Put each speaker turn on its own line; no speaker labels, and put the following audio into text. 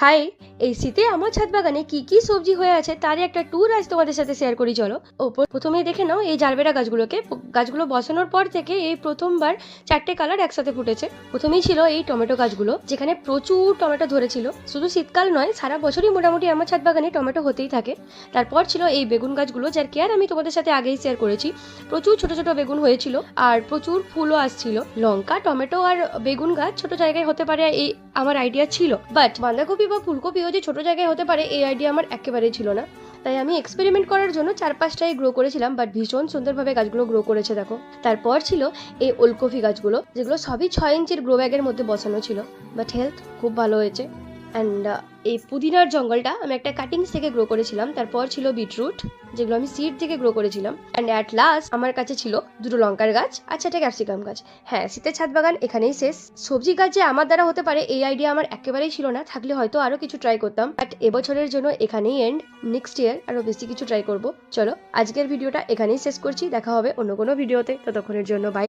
High, এই শীতে আমার ছাদ বাগানে কি কি সবজি হয়ে আছে তারই একটা ট্যুর আজ তোমাদের সাথে শেয়ার করি। চলো প্রথমেই দেখে নাও এই জারবেরা গাছগুলোকে। গাছগুলো বসানোর পর থেকে এই প্রথমবার 4টে কালার একসাথে ফুটেছে। প্রথমেই ছিল এই টমেটো গাছগুলো, যেখানে প্রচুর টমেটো ধরেছিল। শুধু শীতকাল নয়, সারা বছরই মোটামুটি আমার ছাদ বাগানে টমেটো হতেই থাকে। তারপর ছিল এই বেগুন গাছগুলো, যার কেয়ার আমি তোমাদের সাথে আগেই শেয়ার করেছি। প্রচুর ছোট ছোট বেগুন হয়েছিল আর প্রচুর ফুলও আসছিল। লঙ্কা, টমেটো আর বেগুন গাছ ছোট জায়গায় হতে পারে এই আমার আইডিয়া ছিল, বাট বাঁধাকপি বা ফুলকপিও যে ছোট জায়গায় হতে পারে এই আইডিয়া আমার একেবারেই ছিল না। তাই আমি এক্সপেরিমেন্ট করার জন্য 4-5টাই গ্রো করেছিলাম, বাট ভীষণ সুন্দরভাবে গাছগুলো গ্রো করেছে দেখো। তারপর ছিল এই ওলকপি গাছগুলো, যেগুলো সবই 6 ইঞ্চির গ্রো ব্যাগের মধ্যে বসানো ছিল, বাট হেলথ খুব ভালো হয়েছে। অ্যান্ড এই পুদিনার জঙ্গলটা আমি একটা কাটিংস থেকে গ্রো করেছিলাম। তারপর ছিল বিটরুট, যেগুলো আমি সিড থেকে গ্রো করেছিলাম। অ্যান্ড অ্যাট লাস্ট আমার কাছে ছিল 2টো লঙ্কার গাছ আর 4টে ক্যাপসিকাম গাছ। হ্যাঁ, শীতের ছাদ বাগান এখানেই শেষ। সবজি গাছ যে আমার দ্বারা হতে পারে এই আইডিয়া আমার একেবারেই ছিল না, থাকলে হয়তো আরো কিছু ট্রাই করতাম, বাট এবছরের জন্য এখানেই এন্ড। নেক্সট ইয়ার আরো বেশি কিছু ট্রাই করব। চলো, আজকের ভিডিওটা এখানেই শেষ করছি। দেখা হবে অন্য কোনো ভিডিওতে, ততক্ষণের জন্য বাই।